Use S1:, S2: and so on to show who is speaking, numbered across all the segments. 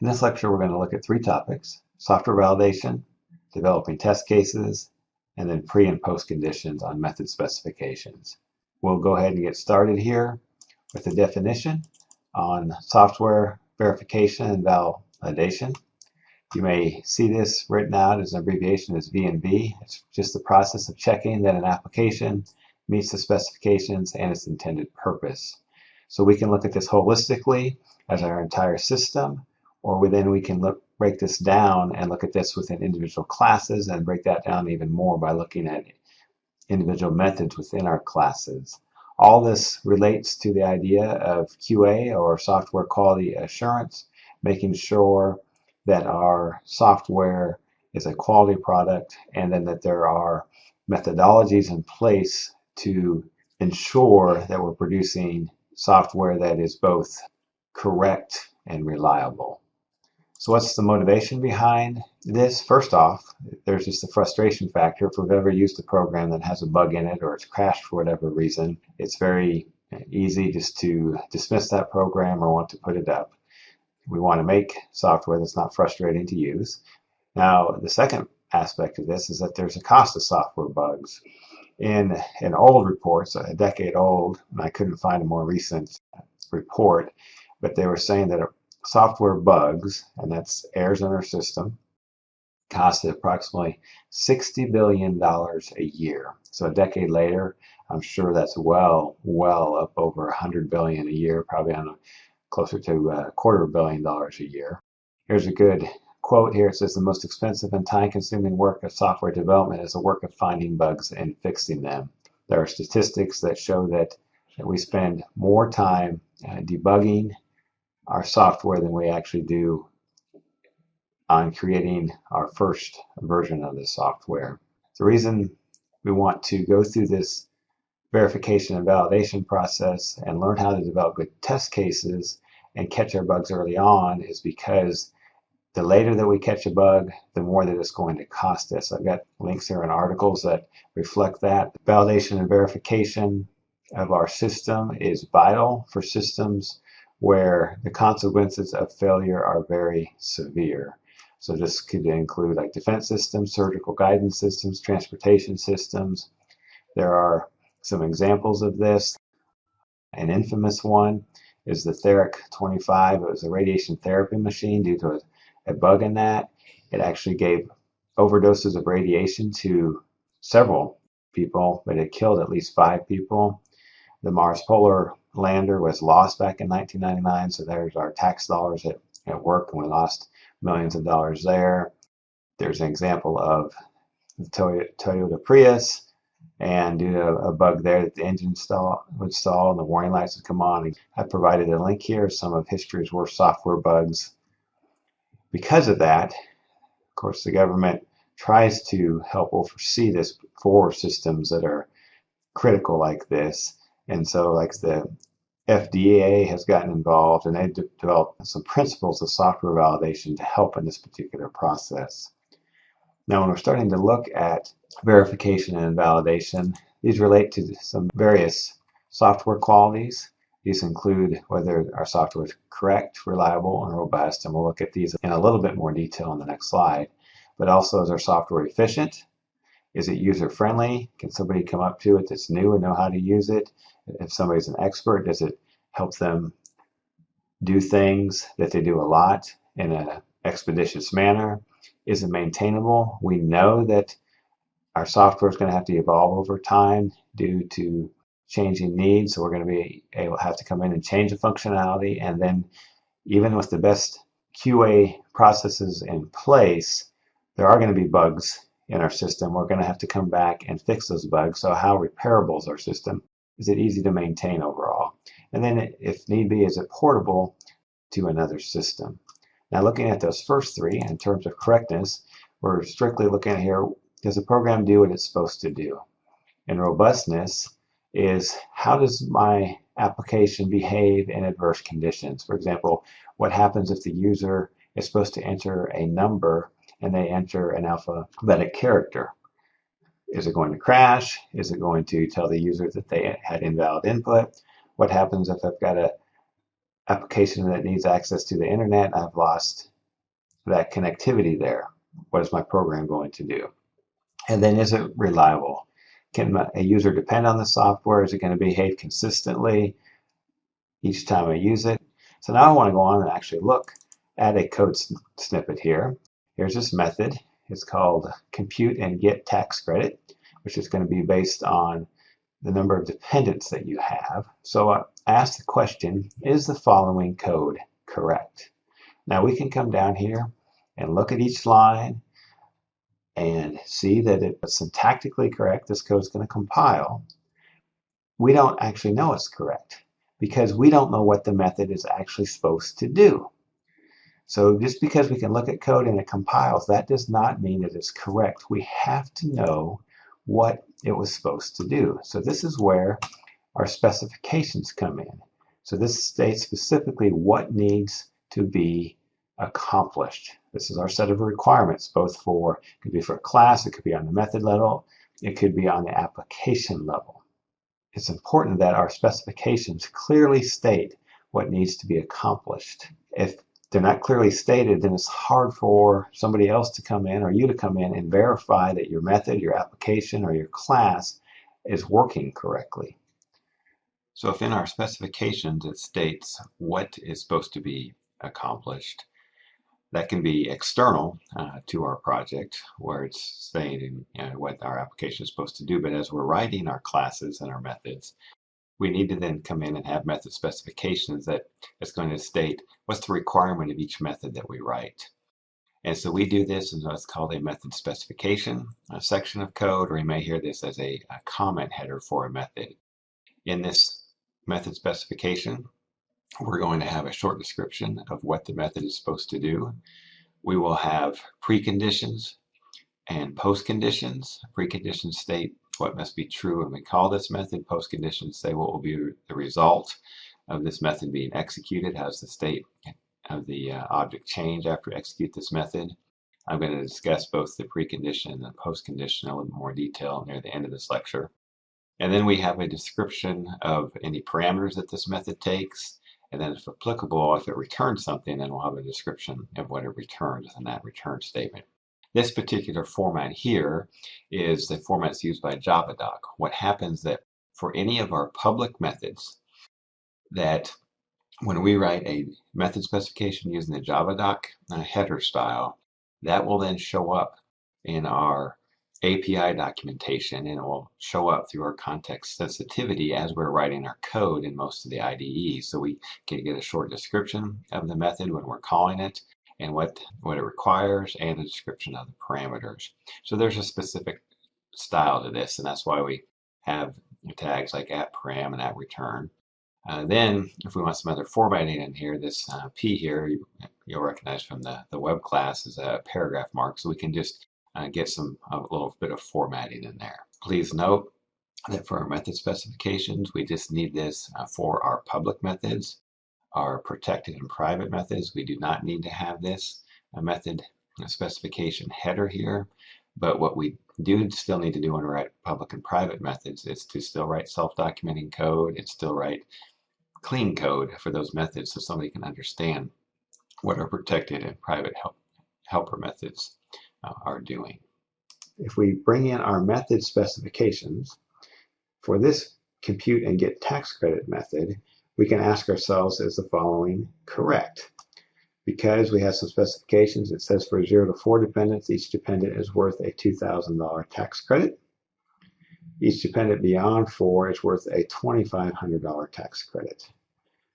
S1: In this lecture, we're going to look at three topics: software validation, developing test cases, and then pre and post conditions on method specifications. We'll go ahead and get started here with the definition on software verification and validation. You may see this written out as an abbreviation as V&V. It's just the process of checking that an application meets the specifications and its intended purpose. So we can look at this holistically as our entire system, or we can break this down and look at this within individual classes and break that down even more by looking at individual methods within our classes. All this relates to the idea of QA, or software quality assurance, making sure that our software is a quality product, and then that there are methodologies in place to ensure that we're producing software that is both correct and reliable. So what's the motivation behind this? First off, there's just the frustration factor. If we've ever used a program that has a bug in it or it's crashed for whatever reason, it's very easy just to dismiss that program or want to put it up. We want to make software that's not frustrating to use. Now, the second aspect of this is that there's a cost of software bugs. In old reports, a decade old, and I couldn't find a more recent report, but they were saying that software bugs, and that's errors in our system, costed approximately $60 billion a year. So a decade later, I'm sure that's well up over $100 billion a year, probably on closer to $250 million a year. Here's a good quote here. It says, "The most expensive and time-consuming work of software development is the work of finding bugs and fixing them." There are statistics that show that we spend more time debugging our software than we actually do on creating our first version of the software. The reason we want to go through this verification and validation process and learn how to develop good test cases and catch our bugs early on is because the later that we catch a bug, the more that it's going to cost us. I've got links here in articles that reflect that. Validation and verification of our system is vital for systems where the consequences of failure are very severe. So this could include like defense systems, surgical guidance systems, transportation systems. There are some examples of this. An infamous one is the Theric 25. It was a radiation therapy machine. Due to a bug in that, it actually gave overdoses of radiation to several people, but it killed at least 5 people. The Mars Polar Lander was lost back in 1999, so there's our tax dollars at work, and we lost millions of dollars there. There's an example of the Toyota Prius, and due to a bug there, that the engine would stall and the warning lights would come on. And I provided a link here, some of history's worst software bugs. Because of that, of course, the government tries to help oversee this for systems that are critical like this. And so like the FDA has gotten involved, and they've developed some principles of software validation to help in this particular process. Now, when we're starting to look at verification and validation, these relate to some various software qualities. These include whether our software is correct, reliable, and robust, and we'll look at these in a little bit more detail in the next slide. But also, is our software efficient? Is it user-friendly? Can somebody come up to it that's new and know how to use it? If somebody's an expert, does it help them do things that they do a lot in an expeditious manner? Is it maintainable? We know that our software is going to have to evolve over time due to changing needs, so we're going to be able to have to come in and change the functionality. And then even with the best QA processes in place, there are going to be bugs in our system. We're going to have to come back and fix those bugs. So how repairable is our system? Is it easy to maintain overall? And then if need be, is it portable to another system? Now, looking at those first three in terms of correctness, we're strictly looking at here, does the program do what it's supposed to do? And robustness is, how does my application behave in adverse conditions? For example, what happens if the user is supposed to enter a number and they enter an alphabetic character? Is it going to crash? Is it going to tell the user that they had invalid input? What happens if I've got an application that needs access to the internet and I've lost that connectivity there. What is my program going to do? And then, is it reliable? Can a user depend on the software? Is it going to behave consistently each time I use it? So now I want to go on and actually look at a code snippet here. Here's this method. It's called compute and get tax credit, which is going to be based on the number of dependents that you have. So I ask the question, is the following code correct? Now we can come down here and look at each line and see that it's syntactically correct. This code is going to compile. We don't actually know it's correct because we don't know what the method is actually supposed to do. So just because we can look at code and it compiles, that does not mean it is correct. We have to know what it was supposed to do. So this is where our specifications come in. So this states specifically what needs to be accomplished. This is our set of requirements, both for, it could be for a class, it could be on the method level, it could be on the application level. It's important that our specifications clearly state what needs to be accomplished. If they're not clearly stated, then it's hard for somebody else to come in or you to come in and verify that your method, your application, or your class is working correctly. So if in our specifications it states what is supposed to be accomplished, that can be external to our project, where it's saying what our application is supposed to do. But as we're writing our classes and our methods, we need to then come in and have method specifications that is going to state what's the requirement of each method that we write. And so we do this in what's called a method specification, a section of code, or you may hear this as a comment header for a method. In this method specification, we're going to have a short description of what the method is supposed to do. We will have preconditions and postconditions. Preconditions state what must be true when we call this method. Postconditions say what will be the result of this method being executed. How does the state of the object change after we execute this method? I'm going to discuss both the precondition and the postcondition in a little more detail near the end of this lecture. And then we have a description of any parameters that this method takes. And then if applicable, if it returns something, then we'll have a description of what it returns in that return statement. This particular format here is the format used by JavaDoc. What happens that for any of our public methods, that when we write a method specification using the JavaDoc header style, that will then show up in our API documentation, and it will show up through our context sensitivity as we're writing our code in most of the IDEs. So we can get a short description of the method when we're calling it, and what it requires, and a description of the parameters. So there's a specific style to this, and that's why we have tags like @param and @return. Then if we want some other formatting in here, this P here, you'll recognize from the web class, is a paragraph mark, so we can just get a little bit of formatting in there. Please note that for our method specifications, we just need this for our public methods. Our protected and private methods, we do not need to have this method specification header here. But what we do still need to do when we write public and private methods is to still write self-documenting code and still write clean code for those methods so somebody can understand what our protected and private helper methods are doing. If we bring in our method specifications for this compute and get tax credit method, we can ask ourselves, is the following correct? Because we have some specifications, it says for 0 to 4 dependents, each dependent is worth a $2,000 tax credit. Each dependent beyond 4 is worth a $2,500 tax credit.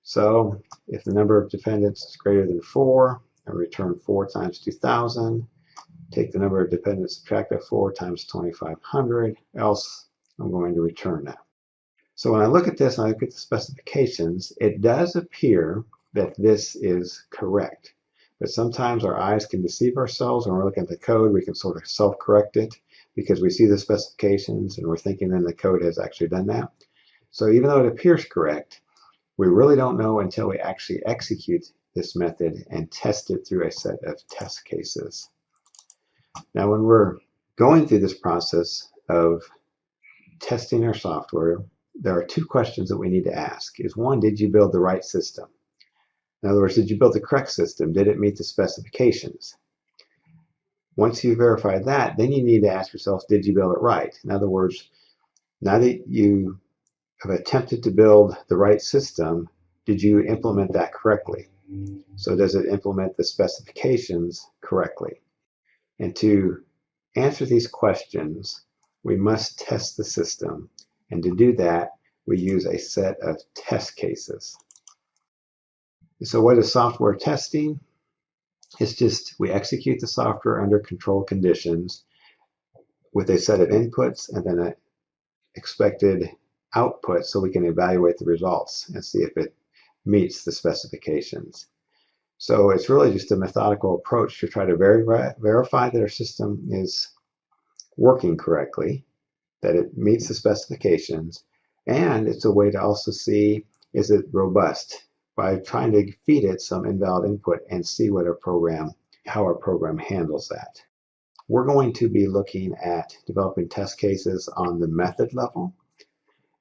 S1: So if the number of dependents is greater than 4, I return 4 times 2,000. Take the number of dependents, subtract that 4 times 2,500, else I'm going to return that. So when I look at this and I look at the specifications, it does appear that this is correct. But sometimes our eyes can deceive ourselves. When we're looking at the code, we can sort of self-correct it because we see the specifications and we're thinking then the code has actually done that. So even though it appears correct, we really don't know until we actually execute this method and test it through a set of test cases. Now when we're going through this process of testing our software, there are 2 questions that we need to ask. Is one, did you build the right system? In other words, did you build the correct system? Did it meet the specifications? Once you verify that, then you need to ask yourself, did you build it right? In other words, now that you have attempted to build the right system, did you implement that correctly? So does it implement the specifications correctly? And to answer these questions, we must test the system. And to do that, we use a set of test cases. So what is software testing? It's just we execute the software under controlled conditions with a set of inputs and then an expected output so we can evaluate the results and see if it meets the specifications. So it's really just a methodical approach to try to verify that our system is working correctly, that it meets the specifications, and it's a way to also see, is it robust, by trying to feed it some invalid input and see what how our program handles that. We're going to be looking at developing test cases on the method level.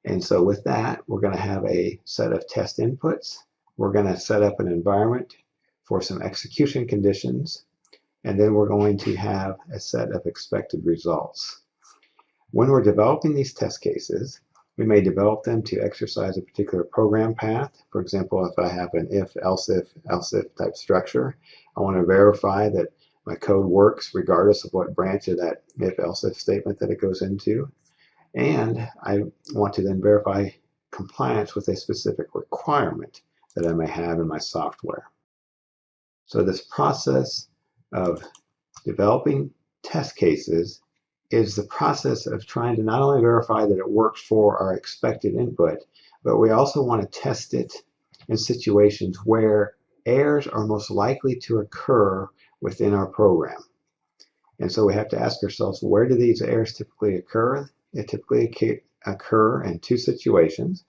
S1: And so with that, we're going to have a set of test inputs. We're going to set up an environment for some execution conditions, and then we're going to have a set of expected results. When we're developing these test cases, we may develop them to exercise a particular program path. For example, if I have an if, else if type structure, I want to verify that my code works regardless of what branch of that if, else if statement that it goes into. And I want to then verify compliance with a specific requirement that I may have in my software. So this process of developing test cases is the process of trying to not only verify that it works for our expected input, but we also want to test it in situations where errors are most likely to occur within our program. And so we have to ask ourselves, where do these errors typically occur? They typically occur in two situations: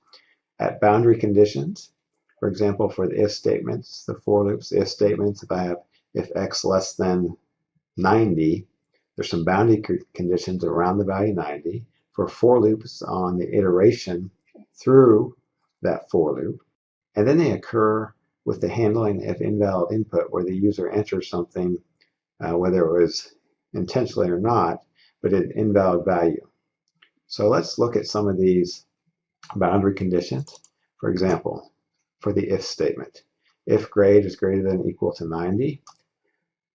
S1: at boundary conditions. For example, for the if statements, the for loops, the if statements, if I have if x less than 90, there's some boundary conditions around the value 90 for for loops on the iteration through that for loop. And then they occur with the handling of invalid input, where the user enters something, whether it was intentionally or not, but an invalid value. So let's look at some of these boundary conditions. For example, for the if statement, if grade is greater than or equal to 90,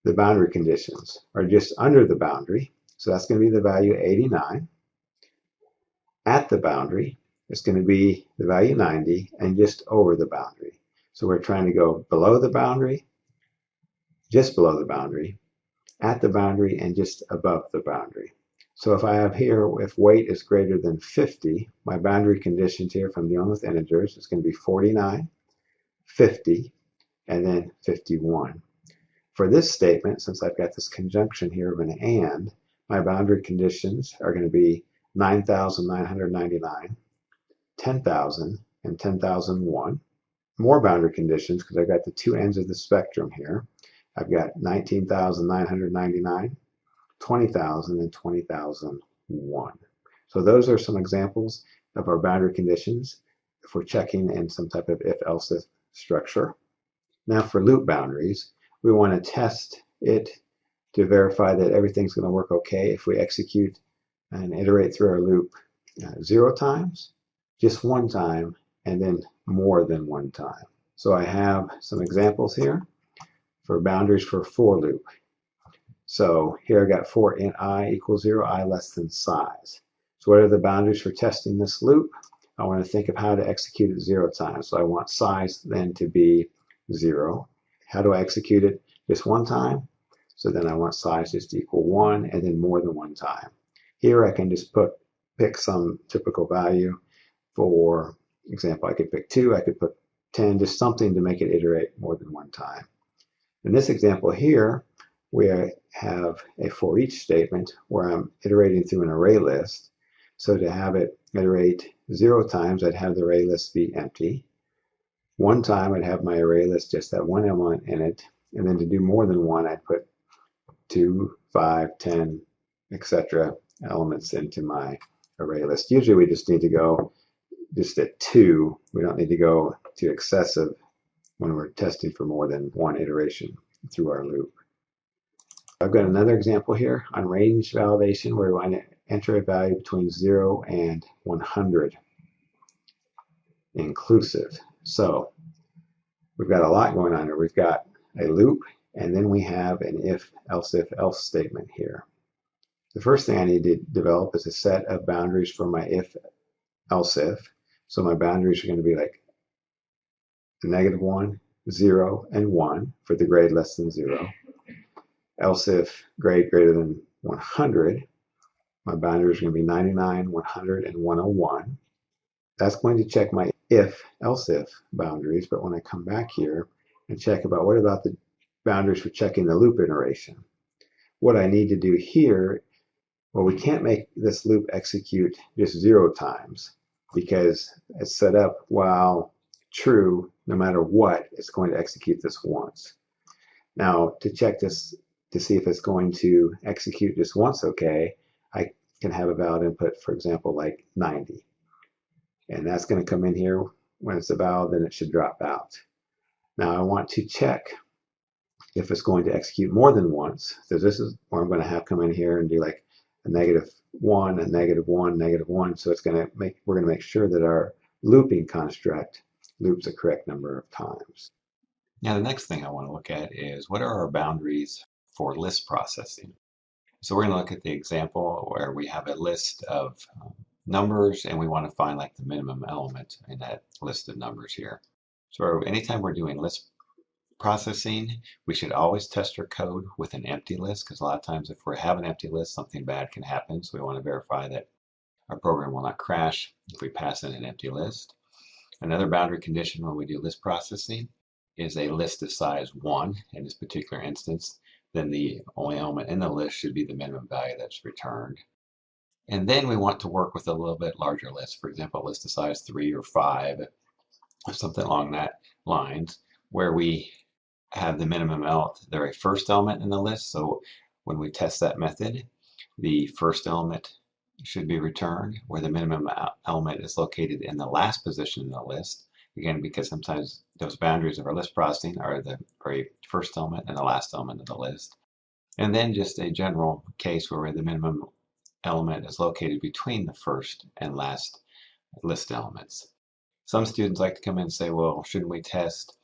S1: the boundary conditions are just under the boundary, so that's going to be the value 89. At the boundary, it's going to be the value 90 and just over the boundary. So we're trying to go below the boundary, just below the boundary, at the boundary, and just above the boundary. So if I have here, if weight is greater than 50, my boundary conditions here from dealing with integers is going to be 49, 50, and then 51. For this statement, since I've got this conjunction here of an and, my boundary conditions are going to be 9,999, 10,000, and 10,001. More boundary conditions, because I've got the two ends of the spectrum here. I've got 19,999, 20,000, and 20,001. So those are some examples of our boundary conditions if we're checking in some type of if-else structure. Now for loop boundaries, we want to test it to verify that everything's going to work okay if we execute and iterate through our loop 0 times, just 1 time, and then more than 1 time. So I have some examples here for boundaries for for loop. So here I got for int I equals 0, I less than size. So what are the boundaries for testing this loop? I want to think of how to execute it 0 times. So I want size then to be 0. How do I execute it? Just 1 time. So then I want size just to equal 1, and then more than 1 time. Here I can just pick some typical value. For example, I could pick 2, I could put 10, just something to make it iterate more than 1 time. In this example here, we have a for each statement where I'm iterating through an array list. So to have it iterate 0 times, I'd have the array list be empty. 1 time, I'd have my array list just that 1 element in it. And then to do more than 1, I'd put 2, 5, 10, etc. elements into my array list. Usually we just need to go just at 2. We don't need to go to excessive when we're testing for more than one iteration through our loop. I've got another example here on range validation where we want to enter a value between 0 and 100 inclusive. So we've got a lot going on here. We've got a loop, and then we have an if, else statement here. The first thing I need to develop is a set of boundaries for my if, else if. So my boundaries are going to be like -1, 0, and 1 for the grade less than 0. Else if grade greater than 100, my boundaries are going to be 99, 100, and 101. That's going to check my if, else if boundaries, but when I come back here and check about what about the boundaries for checking the loop iteration, what I need to do here, well, we can't make this loop execute just 0 times because it's set up while true, no matter what, it's going to execute this once. Now, to check this to see if it's going to execute just once okay, I can have a valid input, for example, like 90. And that's going to come in here. When it's a valid, then it should drop out. Now I want to check if it's going to execute more than once. So this is where I'm going to have come in here and do like a -1, a -1, -1. So it's going to we're going to make sure that our looping construct loops the correct number of times. Now the next thing I want to look at is what are our boundaries for list processing. So we're going to look at the example where we have a list of numbers and we want to find like the minimum element in that list of numbers here. So anytime we're doing list processing, we should always test our code with an empty list, because a lot of times if we have an empty list, something bad can happen. So we want to verify that our program will not crash if we pass in an empty list. Another boundary condition when we do list processing is a list of size 1 in this particular instance. Then the only element in the list should be the minimum value that's returned. And then we want to work with a little bit larger list, for example, a list of size 3 or 5, or something along that lines, where we have the minimum element, the very first element in the list. So when we test that method, the first element should be returned, where the minimum element is located in the last position in the list. Again, because sometimes those boundaries of our list processing are the very first element and the last element of the list. And then just a general case where the minimum element is located between the first and last list elements. Some students like to come in and say, well, shouldn't we test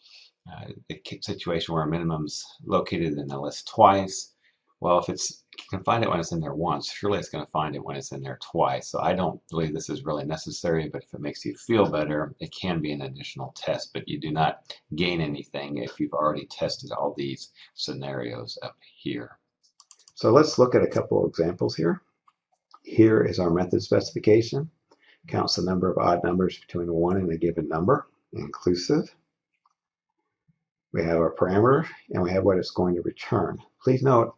S1: the situation where a minimum's located in the list twice? Well, if it can find it when it's in there once, surely it's going to find it when it's in there twice. So I don't believe this is really necessary, but if it makes you feel better, it can be an additional test, but you do not gain anything if you've already tested all these scenarios up here. So let's look at a couple of examples here. Here is our method specification. Counts the number of odd numbers between 1 and a given number, inclusive. We have our parameter, and we have what it's going to return. Please note,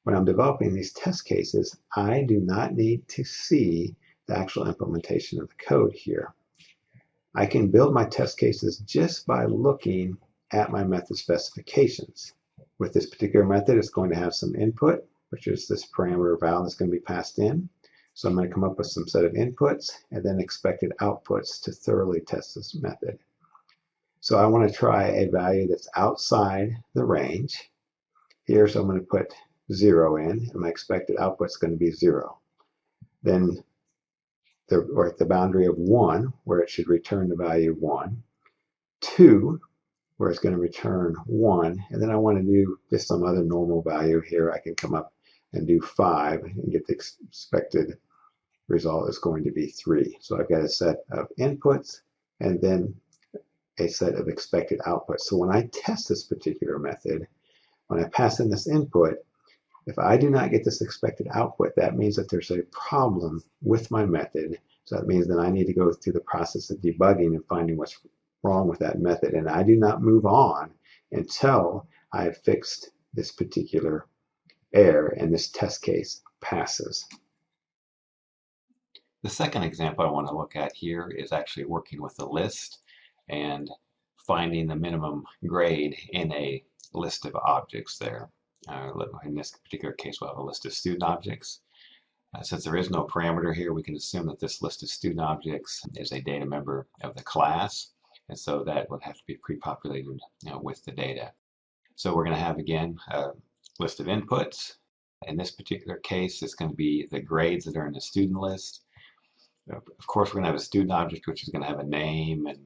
S1: when I'm developing these test cases, I do not need to see the actual implementation of the code here. I can build my test cases just by looking at my method specifications. With this particular method, it's going to have some input, which is this parameter val that's going to be passed in. So I'm going to come up with some set of inputs and then expected outputs to thoroughly test this method. So I want to try a value that's outside the range. Here, so I'm going to put 0 in, and my expected output is going to be 0. Then we're at the boundary of 1, where it should return the value 1. 2, where it's going to return 1. And then I want to do just some other normal value here. I can come up and do 5 and get the expected result is going to be 3. So I've got a set of inputs and then a set of expected outputs. So when I test this particular method, when I pass in this input, if I do not get this expected output, that means that there's a problem with my method. So that means that I need to go through the process of debugging and finding what's wrong with that method. And I do not move on until I have fixed this particular error and this test case passes. The second example I want to look at here is actually working with a list and finding the minimum grade in a list of objects there. In this particular case, we'll have a list of student objects. Since there is no parameter here, we can assume that this list of student objects is a data member of the class. and so that would have to be pre-populated with the data. So we're going to have, again, a list of inputs. In this particular case, it's going to be the grades that are in the student list. Of course, we're going to have a student object, which is going to have a name and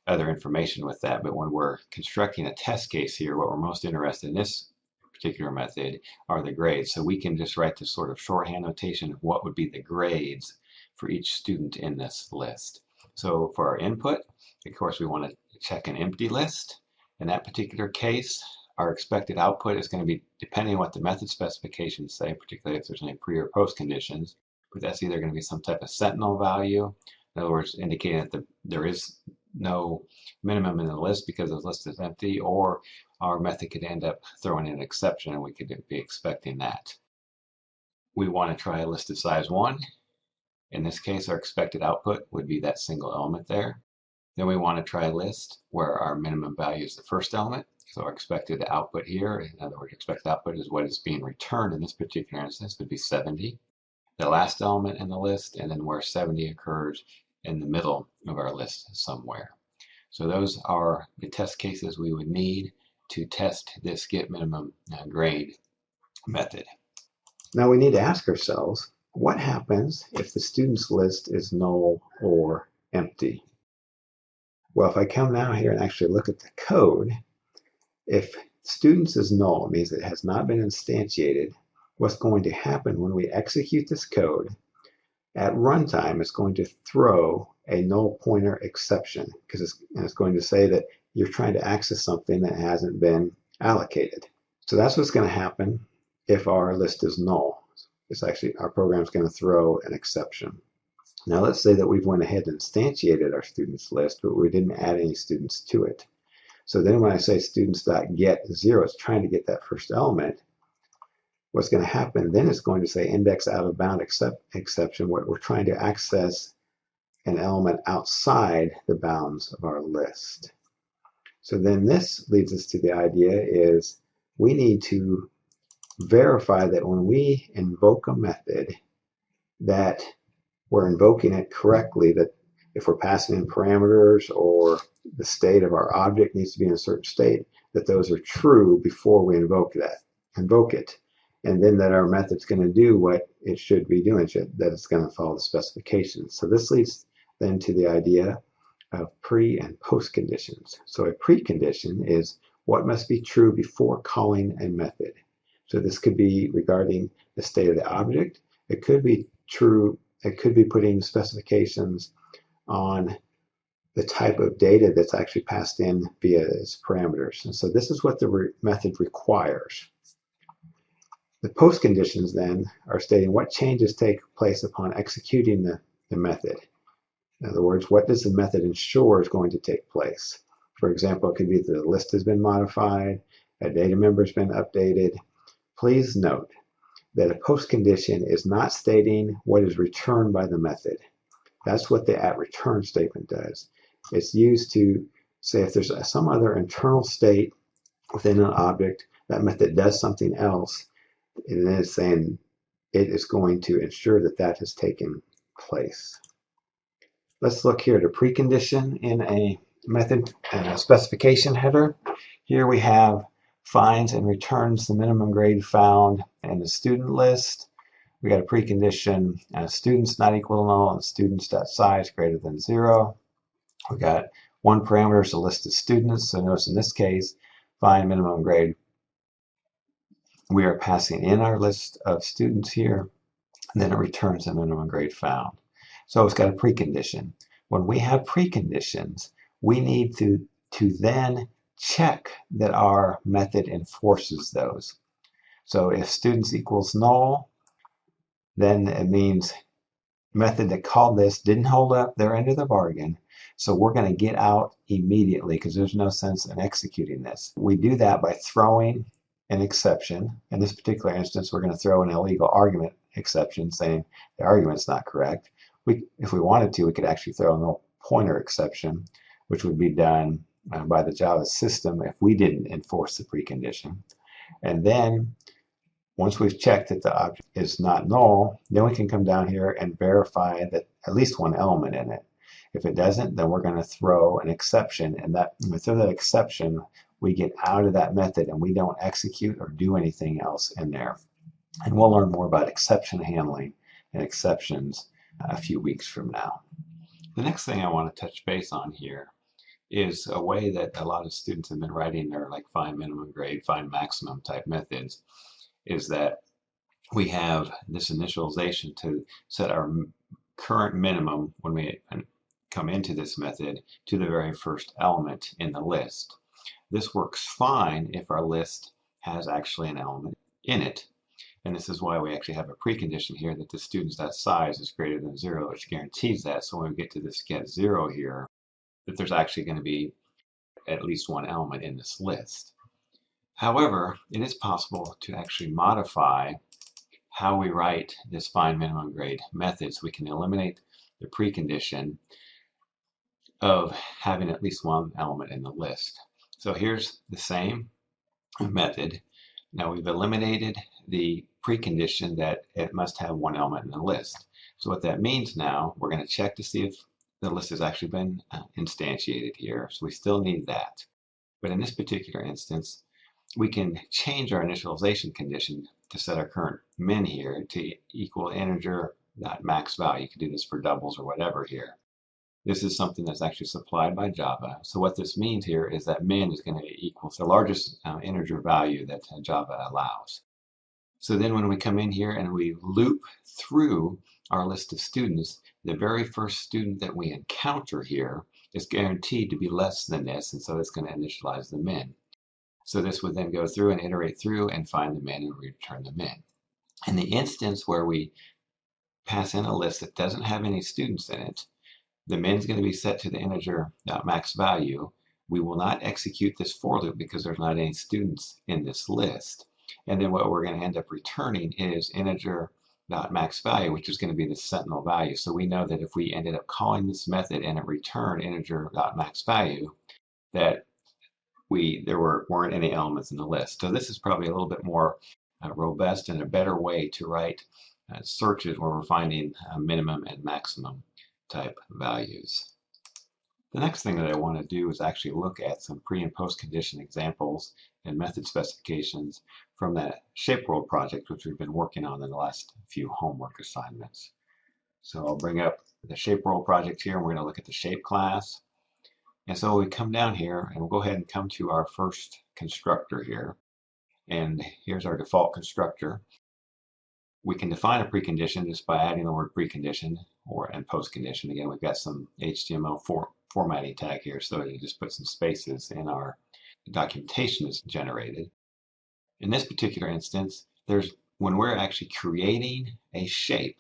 S1: other information with that. But when we're constructing a test case here, what we're most interested in this particular method are the grades. So we can just write this sort of shorthand notation of what would be the grades for each student in this list. So for our input, of course, we want to check an empty list. In that particular case, our expected output is going to be depending on what the method specifications say, particularly if there's any pre or post conditions. But that's either going to be some type of sentinel value, in other words, indicating that there is no minimum in the list because the list is empty, or our method could end up throwing in an exception and we could be expecting that. We want to try a list of size 1. In this case, our expected output would be that single element there. Then we want to try a list where our minimum value is the first element. So our expected output here, in other words, expected output is what is being returned in this particular instance, would be 70. The last element in the list, and then where 70 occurs in the middle of our list somewhere. So those are the test cases we would need to test this get minimum grade method. Now we need to ask ourselves, what happens if the students list is null or empty? Well, if I come down here and actually look at the code, if students is null, it means it has not been instantiated. What's going to happen when we execute this code, at runtime, it's going to throw a null pointer exception because it's going to say that you're trying to access something that hasn't been allocated. So that's what's going to happen if our list is null. It's actually, our program is going to throw an exception. Now let's say that we've went ahead and instantiated our students list, but we didn't add any students to it. So then when I say students.get0, it's trying to get that first element. What's going to happen then is going to say index out of bound exception, where we're trying to access an element outside the bounds of our list. So then this leads us to the idea is we need to verify that when we invoke a method that we're invoking it correctly, that if we're passing in parameters or the state of our object needs to be in a certain state, that those are true before we invoke it. And then that our method's going to do what it should be doing, that it's going to follow the specifications. So this leads then to the idea of pre and post conditions. So a precondition is what must be true before calling a method. So this could be regarding the state of the object. It could be true. It could be putting specifications on the type of data that's actually passed in via its parameters. And so this is what the method requires. The post conditions then are stating what changes take place upon executing the method. In other words, what does the method ensure is going to take place? For example, it could be that the list has been modified, a data member has been updated. Please note that a post condition is not stating what is returned by the method. That's what the @return statement does. It's used to say if there's some other internal state within an object, that method does something else, and then it's saying it is going to ensure that that has taken place. Let's look here at a precondition in a method and a specification header. Here we have finds and returns the minimum grade found in the student list. We got a precondition students not equal to null and students.size greater than 0. We got one parameter is a list of students. So notice in this case, find minimum grade. We are passing in our list of students here, and then it returns the minimum grade found. So it's got a precondition. When we have preconditions, we need to then check that our method enforces those. So if students equals null, then it means method that called this didn't hold up their end of the bargain. So we're going to get out immediately because there's no sense in executing this. We do that by throwing an exception. In this particular instance, we're going to throw an illegal argument exception saying the argument's not correct. If we wanted to, we could actually throw a null pointer exception, which would be done by the Java system if we didn't enforce the precondition. And then once we've checked that the object is not null, then we can come down here and verify that at least one element in it. If it doesn't, then we're going to throw an exception, and that when we throw that exception, we get out of that method and we don't execute or do anything else in there. And we'll learn more about exception handling and exceptions a few weeks from now. The next thing I want to touch base on here is a way that a lot of students have been writing their like find minimum grade, find maximum type methods, is that we have this initialization to set our current minimum when we come into this method to the very first element in the list. This works fine if our list has actually an element in it. And this is why we actually have a precondition here that the students.size is greater than 0, which guarantees that. So when we get to this get 0 here, that there's actually going to be at least one element in this list. However, it is possible to actually modify how we write this find minimum grade method, so we can eliminate the precondition of having at least one element in the list. So here's the same method. Now we've eliminated the precondition that it must have one element in the list. So what that means now, we're going to check to see if the list has actually been instantiated here. So we still need that. But in this particular instance, we can change our initialization condition to set our current min here to equal integer max value. You can do this for doubles or whatever here. This is something that's actually supplied by Java. So what this means here is that min is going to equal the largest integer value that Java allows. So then when we come in here and we loop through our list of students, the very first student that we encounter here is guaranteed to be less than this, and so it's going to initialize the min. So this would then go through and iterate through and find the min and return the min. In the instance where we pass in a list that doesn't have any students in it, the min is going to be set to the integer max value. We will not execute this for loop because there's not any students in this list. And then what we're going to end up returning is integer max value, which is going to be the sentinel value. So we know that if we ended up calling this method and it returned integer max value, that there weren't any elements in the list. So this is probably a little bit more robust and a better way to write searches where we're finding minimum and maximum type values. The next thing that I want to do is actually look at some pre and post condition examples and method specifications from that Shape World project, which we've been working on in the last few homework assignments. So I'll bring up the Shape World project here, and we're going to look at the shape class. And so we come down here and we'll go ahead and come to our first constructor here. And here's our default constructor. We can define a precondition just by adding the word precondition and post condition. Again, we've got some HTML formatting tag here, so you just put some spaces in our documentation is generated. In this particular instance, when we're actually creating a shape,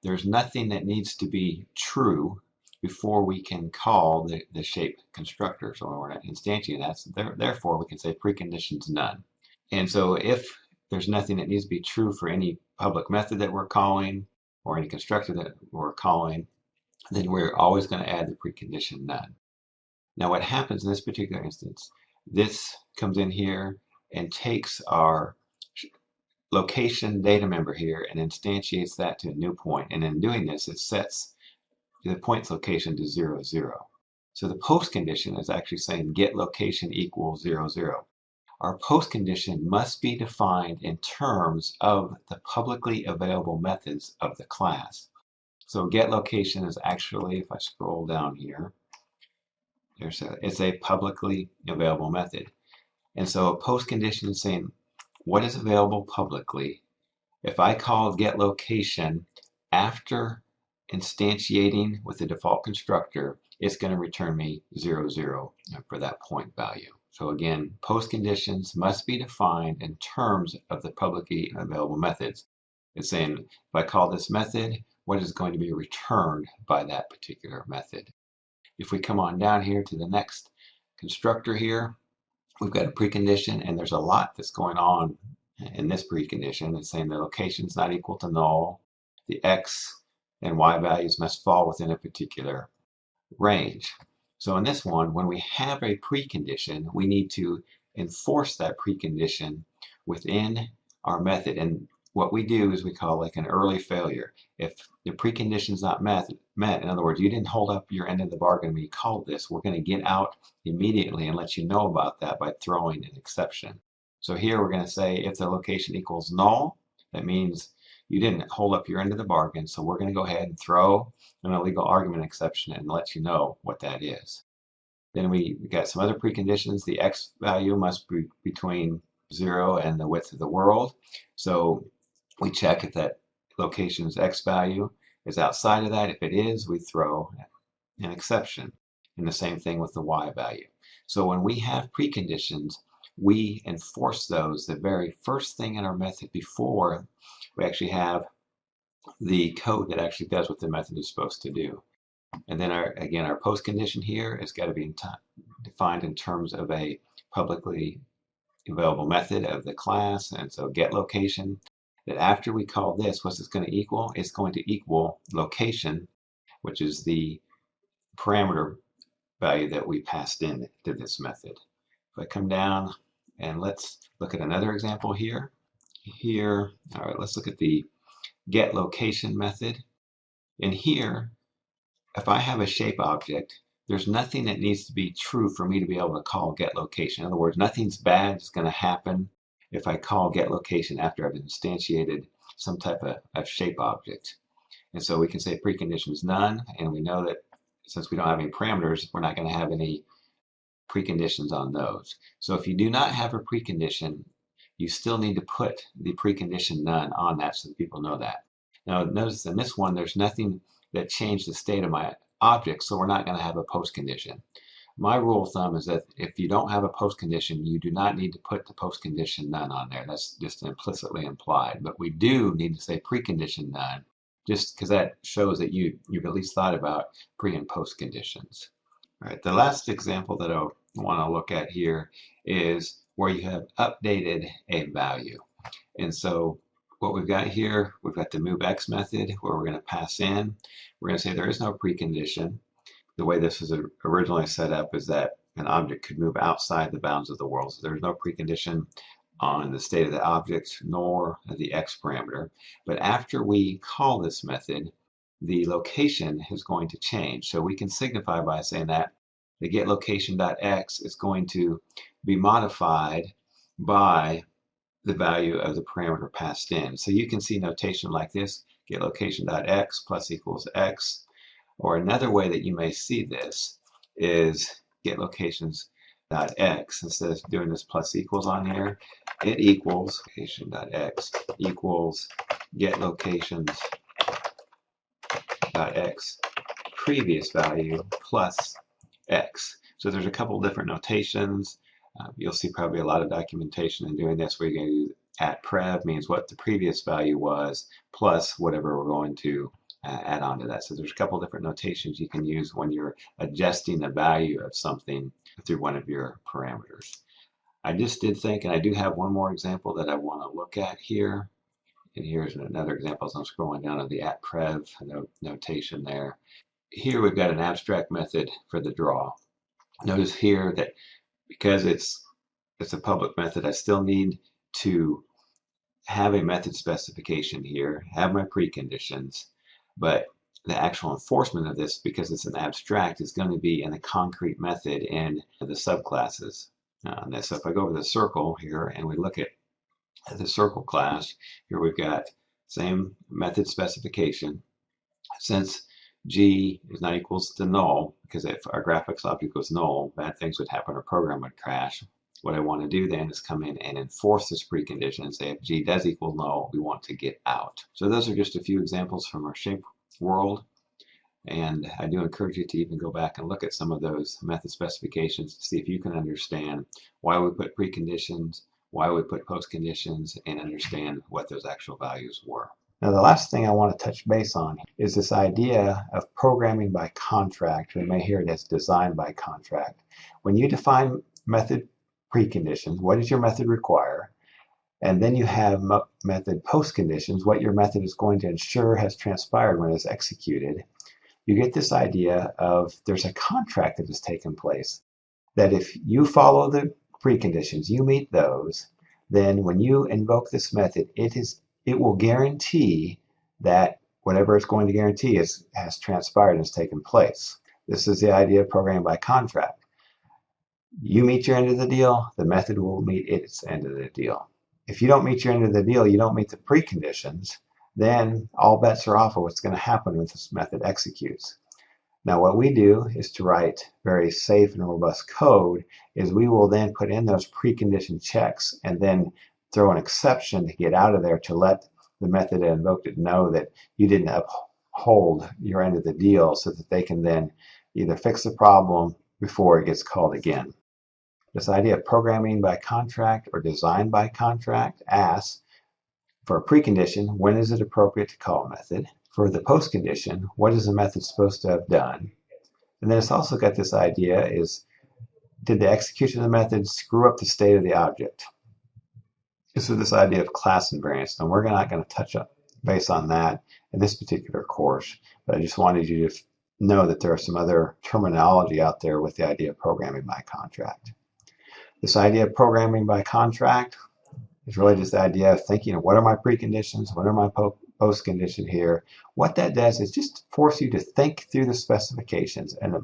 S1: there's nothing that needs to be true before we can call the shape constructor. So we're not instantiating that. Therefore, we can say preconditions none. And so if there's nothing that needs to be true for any public method that we're calling or any constructor that we're calling, then we're always going to add the precondition none. Now what happens in this particular instance, this comes in here and takes our location data member here and instantiates that to a new point. And in doing this, it sets the point's location to 0, 0. So the post condition is actually saying get location equals 0, 0. Our post condition must be defined in terms of the publicly available methods of the class. So get location is actually, if I scroll down here, it's a publicly available method. And so a post condition is saying what is available publicly. If I call get location after instantiating with the default constructor, it's going to return me 0, 0 for that point value. So again, post conditions must be defined in terms of the publicly available methods. It's saying if I call this method, what is going to be returned by that particular method. If we come on down here to the next constructor here, we've got a precondition, and there's a lot that's going on in this precondition. It's saying the location is not equal to null. The x and y values must fall within a particular range. So in this one, when we have a precondition, we need to enforce that precondition within our method. And what we do is we call like an early failure. If the precondition's not met, in other words, you didn't hold up your end of the bargain when you called this, we're going to get out immediately and let you know about that by throwing an exception. So here we're going to say if the location equals null, that means you didn't hold up your end of the bargain, so we're going to go ahead and throw an illegal argument exception and let you know what that is. Then we got some other preconditions. The x value must be between 0 and the width of the world. So we check if that location's x value is outside of that. If it is, we throw an exception. And the same thing with the y value. So when we have preconditions, we enforce those the very first thing in our method before we actually have the code that actually does what the method is supposed to do. And then again, our post condition here has got to be defined in terms of a publicly available method of the class. And so get location, that after we call this, what's this going to equal? It's going to equal location, which is the parameter value that we passed in to this method. If I come down and let's look at another example here. All right, let's look at the get location method. And here, if I have a shape object, there's nothing that needs to be true for me to be able to call get location. In other words, nothing's bad is going to happen if I call get location after I've instantiated some type of shape object. And so we can say precondition is none, and we know that since we don't have any parameters, we're not going to have any preconditions on those. So if you do not have a precondition, you still need to put the precondition none on that so that people know that. Now notice in this one, there's nothing that changed the state of my object, so we're not going to have a post condition. My rule of thumb is that if you don't have a post condition, you do not need to put the post condition none on there. That's just implicitly implied. But we do need to say precondition none, just because that shows that you've at least thought about pre and post conditions. All right, the last example that I want to look at here is where you have updated a value. And so what we've got here, we've got the moveX method where we're going to pass in. We're going to say there is no precondition. The way this was originally set up is that an object could move outside the bounds of the world. So there's no precondition on the state of the object nor the x parameter. But after we call this method, the location is going to change. So we can signify by saying that the getLocation.x is going to be modified by the value of the parameter passed in. So you can see notation like this, getLocation.x plus equals x. Or another way that you may see this is getLocations.x. Instead of doing this plus equals on here, it equals location.x equals getLocations.x previous value plus x. So there's a couple different notations. You'll see probably a lot of documentation in doing this where you're going to use @prev means what the previous value was plus whatever we're going to add on to that. So there's a couple different notations you can use when you're adjusting the value of something through one of your parameters. I just did think, and I do have one more example that I want to look at here. And here's another example as I'm scrolling down to the @prev notation there. Here we've got an abstract method for the draw. Notice here that because it's a public method, I still need to have a method specification here, have my preconditions, but the actual enforcement of this, because it's an abstract, is going to be in a concrete method in the subclasses. So if I go over the circle here and we look at the circle class, here we've got same method specification. Since G is not equals to null, because if our graphics object was null, bad things would happen, our program would crash. What I want to do then is come in and enforce this precondition and say if G does equal null, we want to get out. So those are just a few examples from our shape world. And I do encourage you to even go back and look at some of those method specifications to see if you can understand why we put preconditions, why we put post conditions, and understand what those actual values were. Now the last thing I want to touch base on is this idea of programming by contract. We may hear it as design by contract. When you define method preconditions, what does your method require? And then you have method post conditions, what your method is going to ensure has transpired when it's executed. You get this idea of there's a contract that has taken place, that if you follow the preconditions, you meet those, then when you invoke this method, it it will guarantee that whatever it's going to guarantee has transpired and has taken place. This is the idea of programming by contract. You meet your end of the deal, the method will meet its end of the deal. If you don't meet your end of the deal, you don't meet the preconditions, then all bets are off of what's going to happen when this method executes. Now what we do is to write very safe and robust code is we will then put in those precondition checks and then throw an exception to get out of there to let the method that invoked it know that you didn't uphold your end of the deal so that they can then either fix the problem before it gets called again. This idea of programming by contract or design by contract asks for a precondition, when is it appropriate to call a method? For the postcondition, what is the method supposed to have done? And then it's also got this idea is, did the execution of the method screw up the state of the object? This is this idea of class invariance. And we're not going to touch base on that in this particular course, but I just wanted you to know that there are some other terminology out there with the idea of programming by contract. This idea of programming by contract is really just the idea of thinking of what are my preconditions, what are my postconditions here. What that does is just force you to think through the specifications. And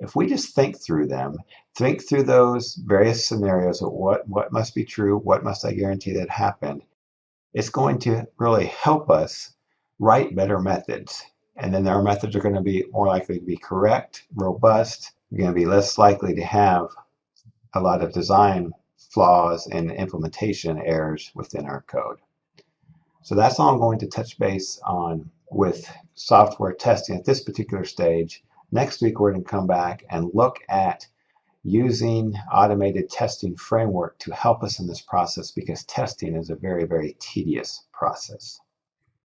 S1: if we just think through them, think through those various scenarios of what must be true, what must I guarantee that happened, it's going to really help us write better methods. And then our methods are going to be more likely to be correct, robust. We're going to be less likely to have a lot of design flaws and implementation errors within our code. So that's all I'm going to touch base on with software testing at this particular stage. Next week we're going to come back and look at using automated testing framework to help us in this process because testing is a very, very tedious process.